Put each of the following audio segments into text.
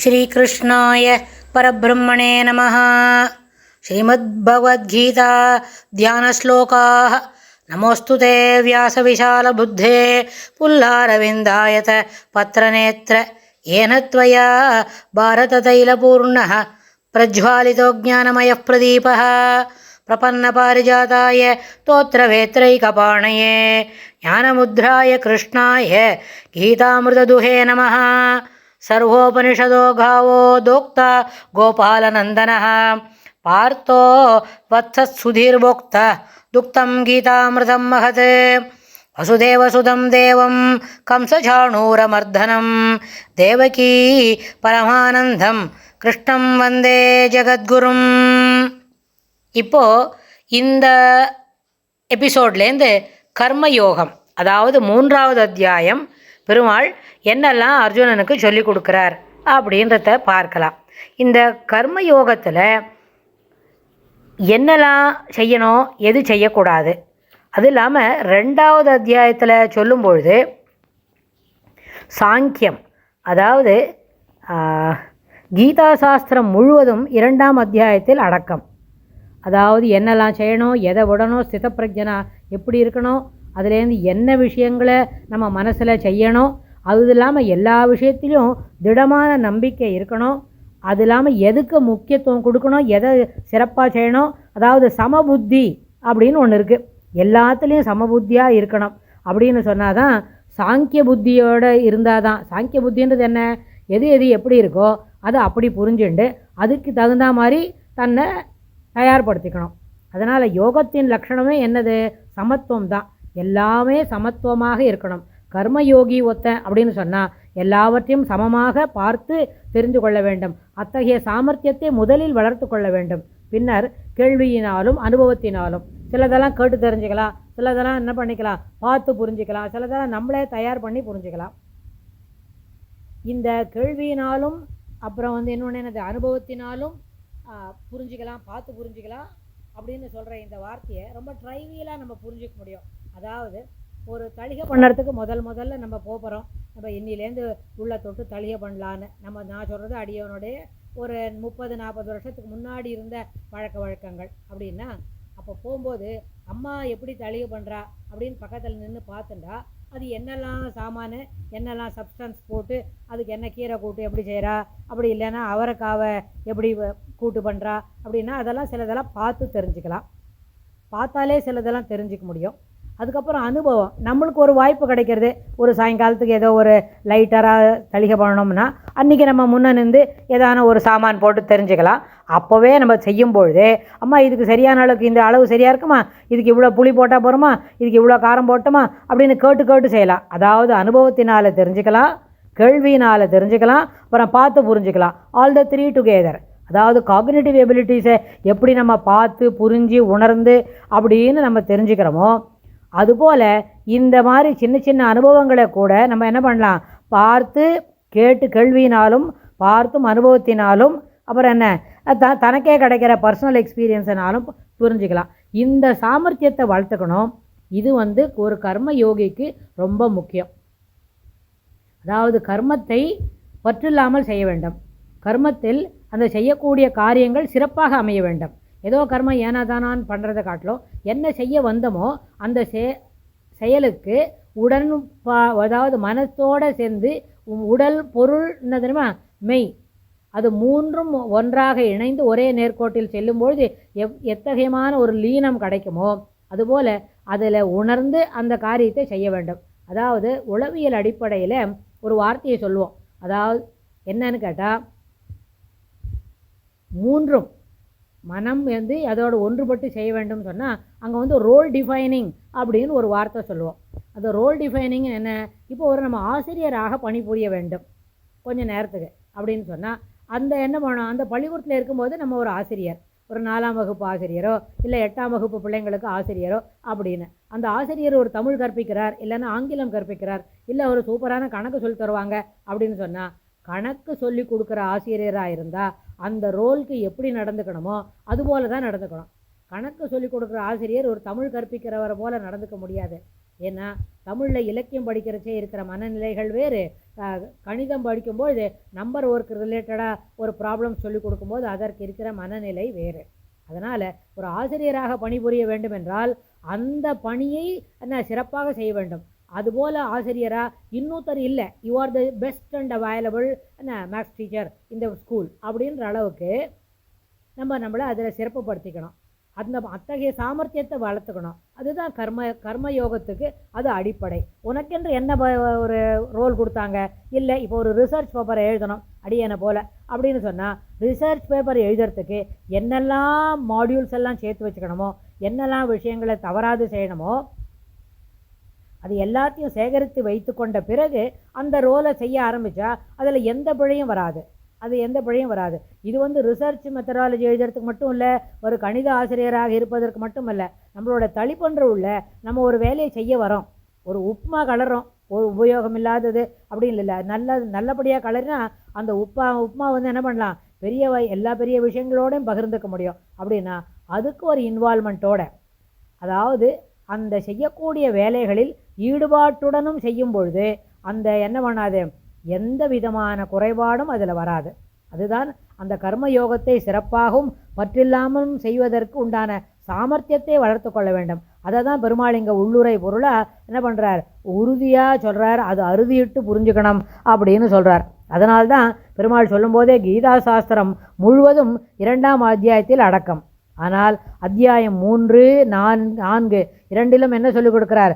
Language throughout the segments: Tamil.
श्रीकृष्णाय परब्रह्मणे नमः। श्रीमद्भगवद्गीता ध्यानश्लोकाः। नमोऽस्तु ते व्यासविशालबुद्धे पुल्लारविन्दायत पत्रनेत्र येन त्वया भारततैलपूर्णः प्रज्वालितो ज्ञानमयः प्रदीपः प्रपन्नपारिजाताय स्तोत्रवेत्रैकपाणये ज्ञानमुद्राय कृष्णाय गीतामृतदुहे नमः। सर्वोपनिषदो गावो दोक्ता गोपालनन्दनः पार्थो वत्सत्सुधीर्भोक्ता दुक्तं गीतामृतं महत्। वसुदेवसुतं देवं कंसचाणूरमर्दनं देवकी परमानन्दं कृष्णं वन्दे जगद्गुरुम्। இப்போ இந்த எபிசோட்லேருந்து கர்மயோகம், அதாவது 3வது அத்தியாயம், பெருமாள் என்னெல்லாம் அர்ஜுனனுக்கு சொல்லி கொடுக்குறார் அப்படின்றத பார்க்கலாம். இந்த கர்மயோகத்தில் என்னெல்லாம் செய்யணும், எது செய்யக்கூடாது, அது இல்லாமல் 2வது அத்தியாயத்தில் சொல்லும்பொழுது சாங்கியம், அதாவது கீதா சாஸ்திரம் முழுவதும் 2ஆம் அத்தியாயத்தில் அடக்கம். அதாவது என்னெல்லாம் செய்யணும், எதை விடணும், ஸ்திதப்பிரஜனா எப்படி இருக்கணும், அதுலேருந்து என்ன விஷயங்களை நம்ம மனசில் செய்யணும், அது இல்லாமல் எல்லா விஷயத்திலும் திடமான நம்பிக்கை இருக்கணும், அது இல்லாமல் எதுக்கு முக்கியத்துவம் கொடுக்கணும், எதை சிறப்பாக செய்யணும், அதாவது சமபுத்தி அப்படின்னு ஒன்று இருக்குது. எல்லாத்துலேயும் சமபுத்தியாக இருக்கணும் அப்படின்னு சொன்னால் தான், சாங்கிய புத்தியோடு இருந்தால் தான். சாங்கிய புத்தின்றது என்ன, எது எது எப்படி இருக்கோ அதை அப்படி புரிஞ்சுண்டு அதுக்கு தகுந்த மாதிரி தன்னை தயார்படுத்திக்கணும். அதனால் யோகத்தின் லட்சணமே என்னது, சமத்துவம் தான். எல்லாமே சமத்துவமாக இருக்கணும். கர்மயோகி ஒத்தன் அப்படின்னு சொன்னால் எல்லாவற்றையும் சமமாக பார்த்து தெரிந்து கொள்ள வேண்டும். அத்தகைய சாமர்த்தியத்தை முதலில் வளர்த்து கொள்ள வேண்டும். பின்னர் கேள்வியினாலும் அனுபவத்தினாலும் சிலதெல்லாம் கேட்டு தெரிஞ்சுக்கலாம், சிலதெல்லாம் என்ன பண்ணிக்கலாம், பார்த்து புரிஞ்சுக்கலாம், சிலதெல்லாம் நம்மளே தயார் பண்ணி புரிஞ்சுக்கலாம். இந்த கேள்வியினாலும் அப்புறம் இன்னொன்று என்னது, அனுபவத்தினாலும் புரிஞ்சிக்கலாம், பார்த்து புரிஞ்சிக்கலாம் அப்படின்னு சொல்கிற இந்த வார்த்தையை ரொம்ப ட்ரைவியலாக நம்ம புரிஞ்சிக்க முடியும். அதாவது ஒரு தளிகை பண்ணுறதுக்கு முதல்ல நம்ம போகிறோம், நம்ம இன்னிலேருந்து உள்ள தொட்டு தளிகை பண்ணலான்னு நான் சொல்கிறது அடியவனுடைய ஒரு 30-40 வருஷத்துக்கு முன்னாடி இருந்த பழக்க வழக்கங்கள். அப்படின்னா அப்போ போகும்போது அம்மா எப்படி தளிகை பண்ணுறா அப்படின்னு பக்கத்தில் நின்று பார்த்துட்டா அது என்னெல்லாம் சாமானு, என்னெல்லாம் சப்ஸ்டன்ஸ் போட்டு அதுக்கு என்ன கீரை கூட்டு எப்படி செய்கிறா, அப்படி இல்லைன்னா அவரைக்காவை எப்படி கூட்டு பண்ணுறா அப்படின்னா அதெல்லாம் சிலதெல்லாம் பார்த்து தெரிஞ்சுக்கலாம். பார்த்தாலே சிலதெல்லாம் தெரிஞ்சிக்க முடியும். அதுக்கப்புறம் அனுபவம், நம்மளுக்கு ஒரு வாய்ப்பு கிடைக்கிறது. ஒரு சாயங்காலத்துக்கு ஏதோ ஒரு லைட்டராக தளிகை பண்ணணும்னா அன்றைக்கி நம்ம முன்னே நின்று ஏதான ஒரு சாமான் போட்டு தெரிஞ்சுக்கலாம். அப்போவே நம்ம செய்யும்பொழுது அம்மா இதுக்கு சரியான அளவுக்கு இந்த அளவு சரியாக இருக்குமா, இதுக்கு இவ்வளோ புளி போட்டால் போகிறோமா, இதுக்கு இவ்வளோ காரம் போட்டோமா அப்படின்னு கேட்டு செய்யலாம். அதாவது அனுபவத்தினால் தெரிஞ்சுக்கலாம், கேள்வியினால் தெரிஞ்சுக்கலாம், அப்புறம் பார்த்து புரிஞ்சுக்கலாம். All the 3 together. அதாவது காக்னிட்டிவ் எபிலிட்டிஸை எப்படி நம்ம பார்த்து புரிஞ்சு உணர்ந்து அப்படின்னு நம்ம தெரிஞ்சுக்கிறோமோ, அதுபோல் இந்த மாதிரி சின்ன சின்ன அனுபவங்களை கூட நம்ம என்ன பண்ணலாம், பார்த்து கேட்டு கேள்வியினாலும் பார்த்தும் அனுபவத்தினாலும் அப்புறம் என்ன தனக்கே கிடைக்கிற பர்சனல் எக்ஸ்பீரியன்ஸினாலும் புரிஞ்சுக்கலாம். இந்த சாமர்த்தியத்தை வளர்த்துக்கணும். இது ஒரு கர்ம யோகிக்கு ரொம்ப முக்கியம். அதாவது கர்மத்தை பற்றில்லாமல் செய்ய வேண்டும். கர்மத்தில் அந்த செய்யக்கூடிய காரியங்கள் சிறப்பாக அமைய வேண்டும். ஏதோ கர்மம் ஏனாதானான்னு பண்ணுறதை காட்டிலும் என்ன செய்ய வந்தோமோ அந்த செயலுக்கு அதாவது மனத்தோடு சேர்ந்து உடல், பொருள், என்ன தெரியுமா, மெய், அது 3ம் ஒன்றாக இணைந்து ஒரே நேர்கோட்டில் செல்லும்பொழுது எத்தகையமான ஒரு லீனம் கிடைக்குமோ அதுபோல் அதில் உணர்ந்து அந்த காரியத்தை செய்ய வேண்டும். அதாவது உளவியல் அடிப்படையில் ஒரு வார்த்தையை சொல்லுவோம். அதாவது என்னன்னு கேட்டால், 3ம் மனம் அதோடு ஒன்றுபட்டு செய்ய வேண்டும் சொன்னால் அங்கே ரோல் டிஃபைனிங் அப்படின்னு ஒரு வார்த்தை சொல்லுவோம். அந்த ரோல் டிஃபைனிங் என்ன, இப்போ நம்ம ஆசிரியராக பணிபுரிய வேண்டும் கொஞ்சம் நேரத்துக்கு அப்படின்னு சொன்னால் என்ன பண்ணணும், அந்த பள்ளிக்கூடத்தில் இருக்கும்போது நம்ம ஒரு ஆசிரியர், ஒரு 4ஆம் வகுப்பு ஆசிரியரோ இல்லை 8ஆம் வகுப்பு பிள்ளைங்களுக்கு ஆசிரியரோ அப்படின்னு, அந்த ஆசிரியர் ஒரு தமிழ் கற்பிக்கிறார், இல்லைன்னா ஆங்கிலம் கற்பிக்கிறார், இல்லை ஒரு சூப்பரான கணக்கு சொல்லி தருவாங்க அப்படின்னு சொன்னால், கணக்கு சொல்லி கொடுக்குற ஆசிரியராக இருந்தால் அந்த ரோலுக்கு எப்படி நடந்துக்கணுமோ அதுபோல தான் நடந்துக்கணும். கணக்கு சொல்லி கொடுக்குற ஆசிரியர் ஒரு தமிழ் கற்பிக்கிறவரை போல் நடந்துக்க முடியாது. ஏன்னா தமிழில் இலக்கியம் படிக்கிறச்சே இருக்கிற மனநிலைகள் வேறு, கணிதம் படிக்கும்போது நம்பர் ஒர்க் ரிலேட்டடாக ஒரு ப்ராப்ளம் சொல்லி கொடுக்கும்போது அதற்கு இருக்கிற மனநிலை வேறு. அதனால் ஒரு ஆசிரியராக பணிபுரிய வேண்டும் என்றால் அந்த பணியை என்ன சிறப்பாக செய்ய வேண்டும். அதுபோல் ஆசிரியராக இன்னொருத்தர் இல்லை, you are the best and available என்ன மேக்ஸ் டீச்சர் இந்த ஸ்கூல் அப்படின்ற அளவுக்கு நம்மளை அதில் சிறப்புப்படுத்திக்கணும். அத்தகைய சாமர்த்தியத்தை வளர்த்துக்கணும். அதுதான் கர்மயோகத்துக்கு அது அடிப்படை. உனக்கென்று என்ன ஒரு ரோல் கொடுத்தாங்க, இல்லை இப்போ ஒரு ரிசர்ச் பேப்பரை எழுதணும் அடியனை போல் அப்படின்னு சொன்னால் ரிசர்ச் பேப்பர் எழுதுறதுக்கு என்னெல்லாம் மாடியூல்ஸ் எல்லாம் சேர்த்து வச்சுக்கணுமோ, என்னெல்லாம் விஷயங்களை தவறாது செய்யணுமோ அது எல்லாத்தையும் சேகரித்து வைத்து கொண்ட பிறகு அந்த ரோலை செய்ய ஆரம்பித்தா அதில் எந்த பிழையும் வராது. இது ரிசர்ச் மெத்தடாலஜி எழுதுறதுக்கு மட்டும் இல்லை, ஒரு கணித ஆசிரியராக இருப்பதற்கு மட்டும் இல்லை, நம்மளோட தளிப்பன்று உள்ள நம்ம ஒரு வேலையை செய்ய வரோம், ஒரு உப்புமா கலர்றோம், ஒரு உபயோகம் இல்லாதது அப்படின்னு இல்லை, நல்லபடியாக கலரினா அந்த உப்புமா என்ன பண்ணலாம், எல்லா பெரிய விஷயங்களோடையும் பகிர்ந்துக்க முடியும். அப்படின்னா அதுக்கு ஒரு இன்வால்மெண்ட்டோட, அதாவது அந்த செய்யக்கூடிய வேலைகளில் ஈடுபாட்டுடனும் செய்யும் பொழுது அந்த என்ன பண்ணாது, எந்த விதமான குறைபாடும் அதில் வராது. அதுதான் அந்த கர்மயோகத்தை சிறப்பாகவும் பற்றில்லாமலும் செய்வதற்கு உண்டான சாமர்த்தியத்தை வளர்த்து கொள்ள வேண்டும். அதை தான் பெருமாள் இங்கே உள்ளுரை பொருளாக என்ன பண்ணுறார், உறுதியாக சொல்கிறார், அது அறுதியிட்டு புரிஞ்சுக்கணும் அப்படின்னு சொல்கிறார். அதனால்தான் பெருமாள் சொல்லும்போதே கீதா சாஸ்திரம் முழுவதும் 2ஆம் அத்தியாயத்தில் அடக்கம். ஆனால் அத்தியாயம் 3, 4 இரண்டிலும் என்ன சொல்லிக் கொடுக்கிறார்,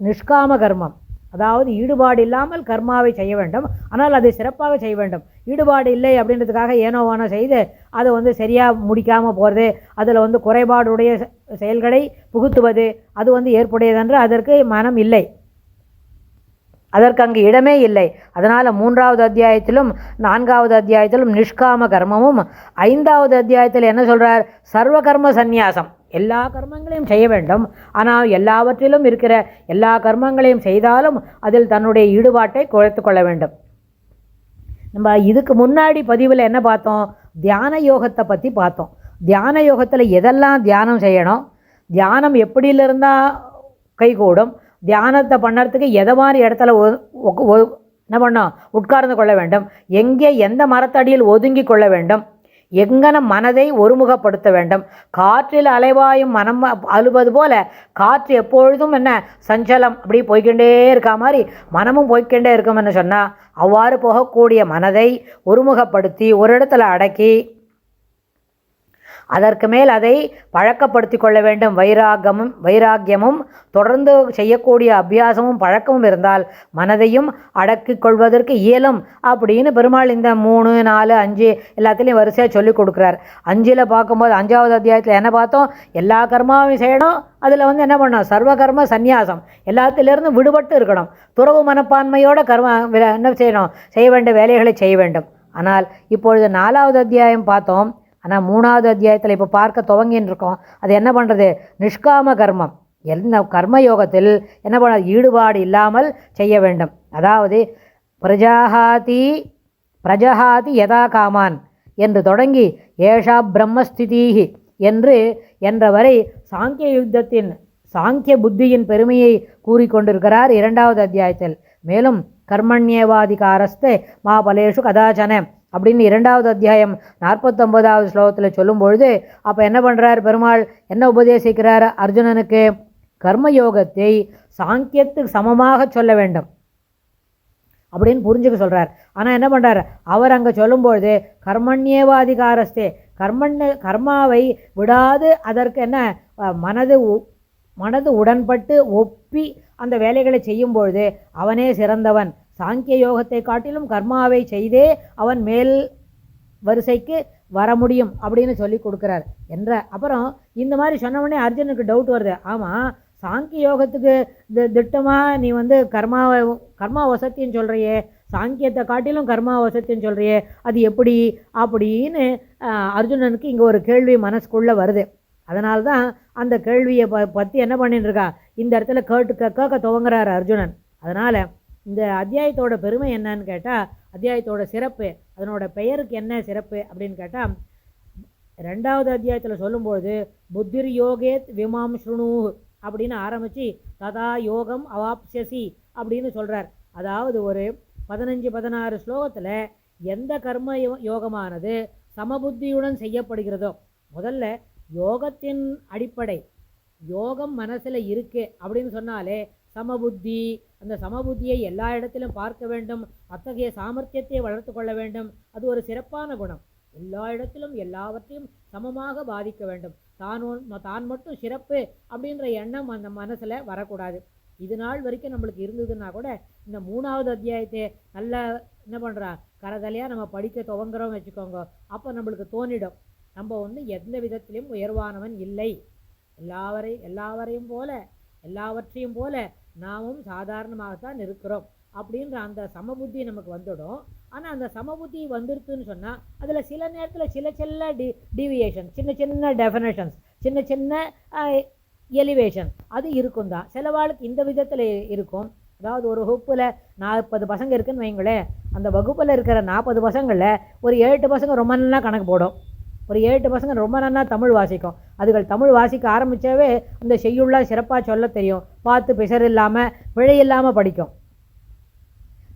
நிஷ்காம கர்மம், அதாவது ஈடுபாடு இல்லாமல் கர்மாவை செய்ய வேண்டும், ஆனால் அதை சிறப்பாக செய்ய வேண்டும். ஈடுபாடு இல்லை அப்படின்றதுக்காக ஏனோவானோ செய்து அதை சரியாக முடிக்காமல் போகிறது, அதில் குறைபாடுடைய செயல்களை புகுத்துவது அது ஏற்புடையதென்று அதற்கு மனம் இல்லை, அதற்கு அங்கு இடமே இல்லை. அதனால் 3ஆவது அத்தியாயத்திலும் 4ஆவது அத்தியாயத்திலும் நிஷ்காம கர்மமும், 5ஆவது அத்தியாயத்தில் என்ன சொல்கிறார், சர்வ கர்ம சந்நியாசம், எல்லா கர்மங்களையும் செய்ய வேண்டும், ஆனால் எல்லாவற்றிலும் இருக்கிற எல்லா கர்மங்களையும் செய்தாலும் அதில் தன்னுடைய ஈடுபாட்டை குறைத்து கொள்ள வேண்டும். நம்ம இதுக்கு முன்னாடி பதிவில் என்ன பார்த்தோம், தியான யோகத்தை பற்றி பார்த்தோம். தியான யோகத்தில் எதெல்லாம் தியானம் செய்யணும், தியானம் எப்படியிலிருந்தால் கைகூடும், தியானத்தை பண்ணுறதுக்கு எதை மாதிரி இடத்துல என்ன பண்ணோம் உட்கார்ந்து கொள்ள வேண்டும், எங்கே எந்த மரத்தடியில் ஒதுங்கி கொள்ள வேண்டும், எங்கன மனதை ஒருமுகப்படுத்த வேண்டும். காற்றில் அலைவாயும் மனம் அழுவது போல காற்று எப்பொழுதும் என்ன சஞ்சலம் அப்படி போய்கின்றே இருக்கா மாதிரி மனமும் போய்கின்றே இருக்கும்னு சொன்னால் அவ்வாறு போகக்கூடிய மனதை ஒருமுகப்படுத்தி ஒரு இடத்துல அடக்கி அதற்கு மேல் அதை பழக்கப்படுத்தி கொள்ள வேண்டும். வைராக்கியமும் தொடர்ந்து செய்யக்கூடிய அபியாசமும் பழக்கமும் இருந்தால் மனதையும் அடக்கிக் கொள்வதற்கு இயலும் அப்படின்னு பெருமாள் இந்த 3, 4, 5 எல்லாத்துலேயும் வரிசையாக சொல்லி கொடுக்குறார். 5ல் பார்க்கும்போது 5ஆவது அத்தியாயத்தில் என்ன பார்த்தோம், எல்லா கர்மாவையும் செய்யணும், அதில் என்ன பண்ணணும், சர்வகர்ம சந்நியாசம், எல்லாத்திலிருந்து விடுபட்டு இருக்கணும், துறவு மனப்பான்மையோட என்ன செய்யணும், செய்ய வேண்டிய வேலைகளை செய்ய வேண்டும். ஆனால் இப்பொழுது 4ஆவது அத்தியாயம் பார்த்தோம், ஆனால் 3ஆவது அத்தியாயத்தில் இப்போ பார்க்க துவங்கின்னு இருக்கோம். அது என்ன பண்ணுறது, நிஷ்காம கர்மம், என்ன கர்மயோகத்தில் என்ன பண்ண ஈடுபாடு இல்லாமல் செய்ய வேண்டும். அதாவது பிரஜஹாதி யதா காமான் என்று தொடங்கி ஏஷா பிரம்மஸ்திதீஹி என்றவரை சாங்கிய யுத்தத்தின் சாங்கிய புத்தியின் பெருமையை கூறிக்கொண்டிருக்கிறார் 2ஆவது அத்தியாயத்தில். மேலும் கர்மண்யேவாதிகாரஸ்தே மா பலேஷு கதாச்சன அப்படின்னு 2ஆவது அத்தியாயம் 49ஆவது ஸ்லோகத்தில் சொல்லும்பொழுது அப்போ என்ன பண்ணுறார் பெருமாள், என்ன உபதேசிக்கிறார் அர்ஜுனனுக்கு, கர்மயோகத்தை சாங்கியத்துக்கு சமமாக சொல்ல வேண்டும் அப்படின்னு புரிஞ்சுக்க சொல்கிறார். ஆனால் என்ன பண்ணுறார் அவர் அங்கே சொல்லும்பொழுது கர்மண்யேவாதிகாரஸ்தே, கர்மாவை விடாது அதற்கு என்ன மனது உடன்பட்டு ஒப்பி அந்த வேலைகளை செய்யும் பொழுது அவனே சிறந்தவன், சாங்கிய யோகத்தை காட்டிலும் கர்மாவை செய்தே அவன் மேல் வரிசைக்கு வர முடியும் அப்படின்னு சொல்லி கொடுக்குறார் என்ற. அப்புறம் இந்த மாதிரி சொன்னவொடனே அர்ஜுனுக்கு டவுட் வருது, ஆமாம் சாங்கிய யோகத்துக்கு திட்டமாக நீ கர்மா வசத்தின்னு சொல்கிறியே, சாங்கியத்தை காட்டிலும் கர்மா வசத்தின்னு சொல்கிறியே, அது எப்படி அப்படின்னு அர்ஜுனனுக்கு இங்கே ஒரு கேள்வி மனசுக்குள்ளே வருது. அதனால்தான் அந்த கேள்வியை பற்றி என்ன பண்ணிட்டு இருக்கா இந்த இடத்துல கேட்க துவங்குறார் அர்ஜுனன். அதனால் இந்த அத்தியாயத்தோட பெருமை என்னன்னு கேட்டால், அத்தியாயத்தோட சிறப்பு, அதனோட பெயருக்கு என்ன சிறப்பு அப்படின்னு கேட்டால், 2ஆவது அத்தியாயத்தில் சொல்லும்போது புத்திர் யோகேத் விமாம் ஸ்ருணு அப்படின்னு ஆரம்பித்து ததா யோகம் அவாப்சசி அப்படின்னு சொல்கிறார். அதாவது ஒரு 15-16 ஸ்லோகத்தில் எந்த கர்ம யோகமானது சமபுத்தியுடன் செய்யப்படுகிறதோ, முதல்ல யோகத்தின் அடிப்படை யோகம் மனசில் இருக்கு அப்படின்னு சொன்னாலே சமபுத்தி, அந்த சமபுத்தியை எல்லா இடத்திலும் பார்க்க வேண்டும், அத்தகைய சாமர்த்தியத்தை வளர்த்து கொள்ள வேண்டும். அது ஒரு சிறப்பான குணம். எல்லா இடத்திலும் எல்லாவற்றையும் சமமாக பாதிக்க வேண்டும். தான் மட்டும் சிறப்பு அப்படின்ற எண்ணம் அந்த மனசில் வரக்கூடாது. இது நாள் வரைக்கும் நம்மளுக்கு இருந்ததுன்னா கூட இந்த 3வது அத்தியாயத்தை நல்லா என்ன பண்ணுறா கரதலையாக நம்ம படிக்க துவங்குறோம் வச்சுக்கோங்க, அப்போ நம்மளுக்கு தோணிடும் நம்ம எந்த விதத்திலையும் உயர்வானவன் இல்லை, எல்லாவரையும் போல எல்லாவற்றையும் போல நாமும் சாதாரணமாகத்தான் இருக்கிறோம் அப்படின்ற அந்த சமபுத்தி நமக்கு வந்துடும். ஆனால் அந்த சமபுத்தி வந்துருக்குன்னு சொன்னால் அதில் சில நேரத்தில் சின்ன டிவியேஷன், சின்ன டெஃபினேஷன்ஸ், சின்ன எலிவேஷன் அது இருக்கும் தான். சிலவாளுக்கு இந்த விதத்தில் இருக்கும். அதாவது ஒரு வகுப்பில் 40 பசங்க இருக்குன்னு வைங்களேன், அந்த வகுப்பில் இருக்கிற 40 பசங்களில் ஒரு 8 பசங்க ரொம்ப நல்லா கணக்கு போடும், ஒரு 8 பசங்க ரொம்ப நல்லா தமிழ் வாசிக்கும். அதுகள் தமிழ் வாசிக்க ஆரம்பித்தாவே அந்த செய்யுள்ளாக சிறப்பாக சொல்ல தெரியும், பார்த்து பிசர் இல்லாமல் பிழை இல்லாமல் படிக்கும்.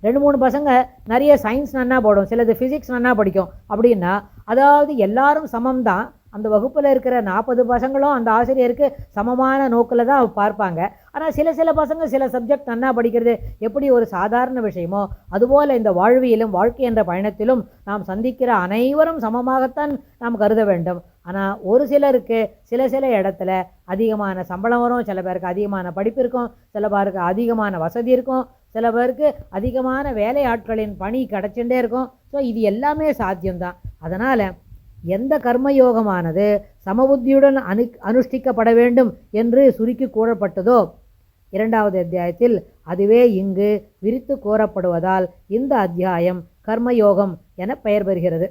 2-3 பசங்க நிறைய சயின்ஸ் நன்னா போடும், சிலது ஃபிசிக்ஸ் நன்னா படிக்கும். அப்படின்னா அதாவது எல்லாரும் சமம்தான். அந்த வகுப்பில் இருக்கிற 40 பசங்களும் அந்த ஆசிரியருக்கு சமமான நோக்கில் தான் பார்ப்பாங்க. ஆனால் சில பசங்க சில சப்ஜெக்ட் நன்னா படிக்கிறது எப்படி ஒரு சாதாரண விஷயமோ அதுபோல் இந்த வாழ்வியலும் வாழ்க்கை என்ற பயணத்திலும் நாம் சந்திக்கிற அனைவரும் சமமாகத்தான் நாம் கருத வேண்டும். ஆனால் ஒரு சிலருக்கு சில இடத்துல அதிகமான சம்பளம் வரும், சில பேருக்கு அதிகமான படிப்பு இருக்கும், சில பேருக்கு அதிகமான வசதி இருக்கும், சில பேருக்கு அதிகமான வேலை ஆட்களின் பணி கிடச்சுட்டே இருக்கும். ஸோ இது எல்லாமே சாத்தியம்தான். அதனால் எந்த கர்மயோகமானது சமபுத்தியுடன் அனுஷ்டிக்கப்பட வேண்டும் என்று சுருக்கி கூறப்பட்டதோ 2வது அத்தியாயத்தில் அதுவே இங்கு விரித்து கூறப்படுவதால் இந்த அத்தியாயம் கர்மயோகம் என பெயர் பெறுகிறது.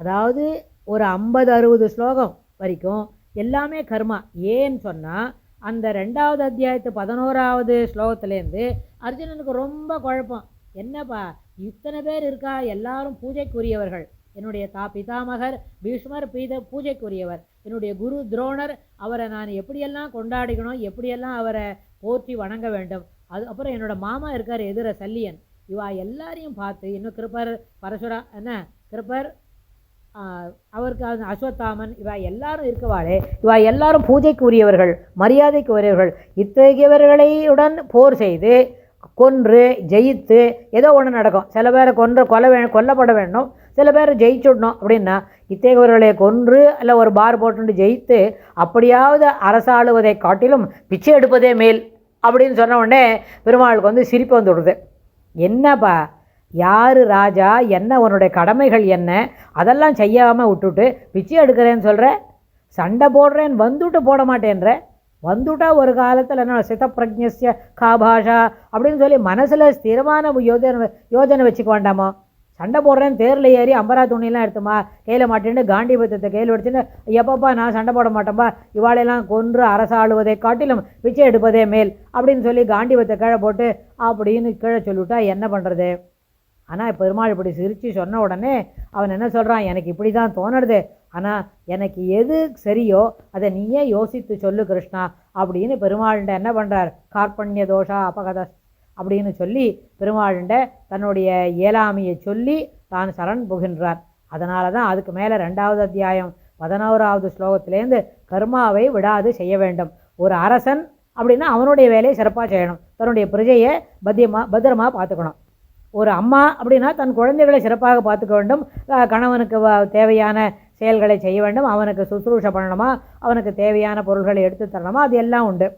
அதாவது ஒரு 50-60 ஸ்லோகம் வரைக்கும் எல்லாமே கர்மா. ஏன்னு சொன்னால் அந்த 2வது அத்தியாயத்து 11வது ஸ்லோகத்திலேருந்து அர்ஜுனனுக்கு ரொம்ப குழப்பம். என்னப்பா இத்தனை பேர் இருக்கா, எல்லாரும் பூஜைக்குரியவர்கள், என்னுடைய பிதாமகர் பீஷ்மர் பூஜைக்குரியவர், என்னுடைய குரு துரோணர், அவரை நான் எப்படியெல்லாம் கொண்டாடிக்கணும், எப்படியெல்லாம் அவரை போற்றி வணங்க வேண்டும். அப்புறம் என்னோட மாமா இருக்கார் எதிர சல்லியன், இவா எல்லாரையும் பார்த்து இன்னும் கிருப்பர் கிருப்பர் அவருக்கு அஸ்வத்தாமன், இவா எல்லாரும் இருக்கவாளே, இவா எல்லாரும் பூஜைக்கு உரியவர்கள், மரியாதைக்கு உரியவர்கள். இத்தகையவர்களுடன் போர் செய்து கொன்று ஜெயித்து ஏதோ ஒன்று நடக்கும். சில பேரை கொல்லப்பட வேண்டும், சில பேர் ஜெயிச்சுடணும். அப்படின்னா இத்தகையவர்களை கொன்று இல்லை ஒரு பார் போட்டு ஜெயித்து அப்படியாவது அரசாளுவதை காட்டிலும் பிச்சை எடுப்பதே மேல் அப்படின்னு சொன்ன உடனே பெருமாளுக்கு சிரிப்பு வந்து விடுது. என்னப்பா யார் ராஜா, என்ன உன்னுடைய கடமைகள் என்ன, அதெல்லாம் செய்யாமல் விட்டுட்டு பிச்சை எடுக்கிறேன்னு சொல்கிற, சண்டை போடுறேன்னு வந்துவிட்டு போட மாட்டேன்ற, வந்துட்டா ஒரு காலத்தில் என்ன சிதப்பிரஜ்ஞஸ்ய காபாஷா அப்படின்னு சொல்லி மனசில் ஸ்திரமான யோஜனை வச்சுக்க வேண்டாமோ. சண்டை போடுறேன்னு தேரில் ஏறி அம்பரா துணியெல்லாம் எடுத்துமா கையில் மாட்டேன்னு காண்டிபத்தத்தை கையில் வச்சுன்னு எப்பப்பா நான் சண்டை போட மாட்டேன்ப்பா, இவாளையெல்லாம் கொன்று அரசாளுவதை காட்டிலும் பிச்சை எடுப்பதே மேல் அப்படின்னு சொல்லி காண்டிபத்தை கீழே போட்டு அப்படின்னு கீழே சொல்லிவிட்டா என்ன பண்ணுறது. ஆனால் பெருமாள் இப்படி சிரித்து சொன்ன உடனே அவன் என்ன சொல்கிறான், எனக்கு இப்படி தான் தோணுறது, ஆனால் எனக்கு எது சரியோ அதை நீயே யோசித்து சொல்லு கிருஷ்ணா அப்படின்னு பெருமாள்கிட்ட என்ன பண்ணுறார், கார்பண்ய தோஷா அபகத அப்படின்னு சொல்லி பெருமாள்கிட்ட தன்னுடைய இயலாமையை சொல்லி தான் சரண் புகின்றார். அதனால தான் அதுக்கு மேலே 2வது அத்தியாயம் 11வது ஸ்லோகத்திலேருந்து கர்மாவை விடாது செய்ய வேண்டும். ஒரு அரசன் அப்படின்னா அவனுடைய வேலையை சிறப்பாக செய்யணும், தன்னுடைய பிரஜையை பத்திரமாக பார்த்துக்கணும். ஒரு அம்மா அப்படின்னா தன் குழந்தைகளை சிறப்பாக பார்த்துக்க வேண்டும், கணவனுக்கு தேவையான செயல்களை செய்ய வேண்டும், அவனுக்கு சுசுரூஷை பண்ணணுமா, அவனுக்கு தேவையான பொருள்களை எடுத்து தரணுமா, அது எல்லாம் உண்டு.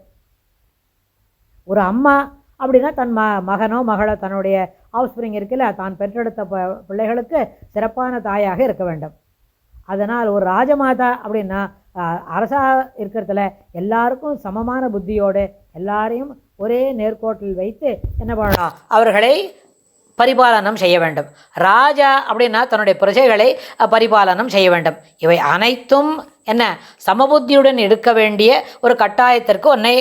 ஒரு அம்மா அப்படின்னா தன் மகனோ மகளோ தன்னுடைய ஆஃப்ஸ்பிரிங் இருக்குல்ல, தான் பெற்றெடுத்த பிள்ளைகளுக்கு சிறப்பான தாயாக இருக்க வேண்டும். அதனால் ஒரு ராஜமாதா அப்படின்னா அரசாக இருக்கிறதுல எல்லாருக்கும் சமமான புத்தியோடு எல்லாரையும் ஒரே நேர்கோட்டில் வைத்து என்ன பண்ணணும், அவர்களை பரிபாலனம் செய்ய வேண்டும். ராஜா அப்படின்னா தன்னுடைய பிரஜைகளை பரிபாலனம் செய்ய வேண்டும். இவை அனைத்தும் என்ன சமபுத்தியுடன் எடுக்க வேண்டிய ஒரு கட்டாயத்திற்கு உன்னை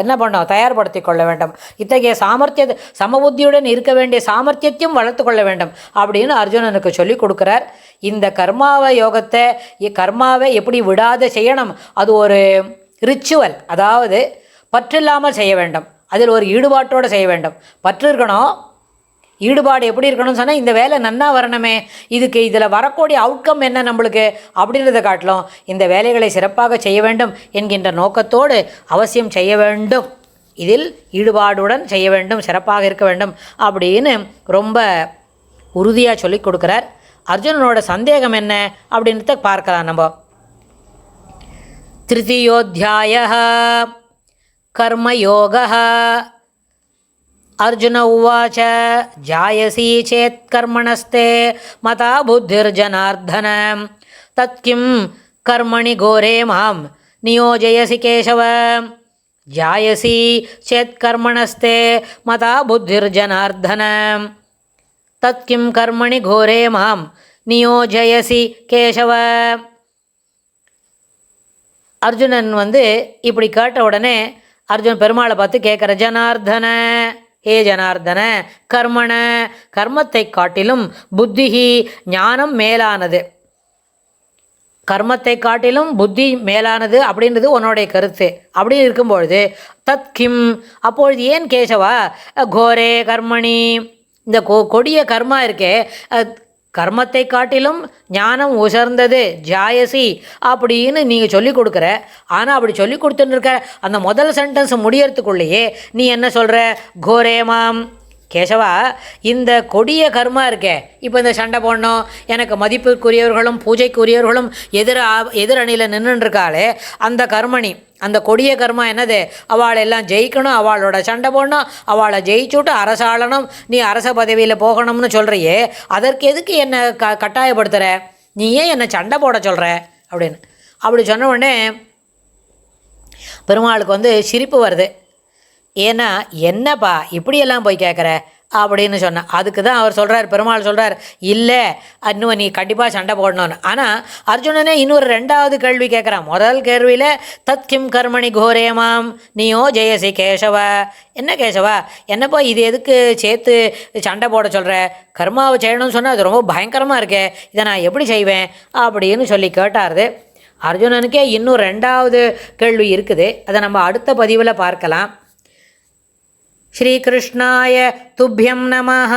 என்ன பண்ணோம் தயார்படுத்தி கொள்ள வேண்டும். இத்தகைய சாமர்த்திய சமபுத்தியுடன் இருக்க வேண்டிய சாமர்த்தியத்தையும் வளர்த்து கொள்ள வேண்டும் அப்படின்னு அர்ஜுனனுக்கு சொல்லி கொடுக்குறார். இந்த கர்மாவை எப்படி விடாத செய்யணும், அது ஒரு ரிச்சுவல், அதாவது பற்றில்லாமல் செய்ய வேண்டும். அதில் ஒரு ஈடுபாட்டோடு செய்ய வேண்டும். பற்று இருக்கணும். ஈடுபாடு எப்படி இருக்கணும்னு சொன்னால், இந்த வேலை நன்னா வரணுமே, இதில் வரக்கூடிய அவுட்கம் என்ன நம்மளுக்கு அப்படின்றத காட்டிலும் இந்த வேலைகளை சிறப்பாக செய்ய வேண்டும் என்கின்ற நோக்கத்தோடு அவசியம் செய்ய வேண்டும். இதில் ஈடுபாடுடன் செய்ய வேண்டும், சிறப்பாக இருக்க வேண்டும் அப்படின்னு ரொம்ப உறுதியாக சொல்லி கொடுக்குறார். அர்ஜுனனோட சந்தேகம் என்ன அப்படின்றத பார்க்கலாம் நம்ம. திருத்தீயோத்தியாயः கர்மயோகः. அர்ஜுன உவாச்ச ஜாயசி சேத் கர்மணஸ்தே மதா புத்திர்ஜனார்தன தத்கிம் கர்மணி கோரே மாம் நியோஜயசி கேசவ. ஜாயசி சேத் கர்மணஸ்தே மதா புத்திர்ஜனார்தன தத்கிம் கர்மணி கோரே மாம் நியோஜயசி கேசவ. அர்ஜுனன் இப்படி கேட்ட உடனே அர்ஜுன் பெருமாளை பார்த்து கேட்குற, ஜனார்தன, ஹே ஜனார்தன, கர்மண, கர்மத்தை காட்டிலும் புத்திஹி, ஞானம் மேலானது. கர்மத்தை காட்டிலும் புத்தி மேலானது அப்படின்றது உன்னோடைய கருத்து. அப்படி இருக்கும்பொழுது தத்கிம், அப்பொழுது ஏன் கேசவா கோரே கர்மணி, இந்த கொடிய கர்மா இருக்கே, கர்மத்தை காட்டிலும் ஞானம் உசர்ந்தது ஜாயசி அப்படின்னு நீங்கள் சொல்லி கொடுக்குற. ஆனால் அப்படி சொல்லி கொடுத்துன்னு இருக்க அந்த முதல் சென்டென்ஸ் முடியறதுக்குள்ளேயே நீ என்ன சொல்கிற, கோரேமாம். கேசவா, இந்த கொடிய கர்மா இருக்கே, இப்போ இந்த சண்டை போடணும், எனக்கு மதிப்புக்குரியவர்களும் பூஜைக்குரியவர்களும் எதிரணியில் நின்றுருக்காளே அந்த கர்மணி, அந்த கொடிய கர்மா என்னது, அவளெல்லாம் ஜெயிக்கணும், அவளோட சண்டை போடணும், அவளை ஜெயிச்சுட்டு அரசாளணும், நீ அரச பதவியில் போகணும்னு சொல்கிறியே, அதற்கு எதுக்கு என்னை கட்டாயப்படுத்துகிற, நீ ஏன் என்னை சண்டை போட சொல்கிற அப்படின்னு. அப்படி சொன்ன உடனே பெருமாளுக்கு சிரிப்பு வருது. ஏன்னா, என்னப்பா இப்படியெல்லாம் போய் கேட்குற அப்படின்னு சொன்னேன். அதுக்கு தான் அவர் சொல்கிறார், பெருமாள் சொல்கிறார், இல்லை இன்னும் நீ கண்டிப்பாக சண்டை போடணும்னு. ஆனால் அர்ஜுனனே இன்னொரு ரெண்டாவது கேள்வி கேட்குறான். முதல் கேள்வியில் தத்கிம் கர்மணி கோரேமாம் நீயோ ஜெயசி கேசவ, என்ன கேசவா என்னப்பா இது எதுக்கு சேர்த்து சண்டை போட சொல்கிற, கர்மாவை செய்யணும்னு சொன்னால் அது ரொம்ப பயங்கரமாக இருக்கே, இதை நான் எப்படி செய்வேன் அப்படின்னு சொல்லி கேட்டாருது. அர்ஜுனனுக்கே இன்னும் ரெண்டாவது கேள்வி இருக்குது. அதை நம்ம அடுத்த பதிவில் பார்க்கலாம். ஸ்ரீகிருஷ்ணாய துப்யம் நமஹ.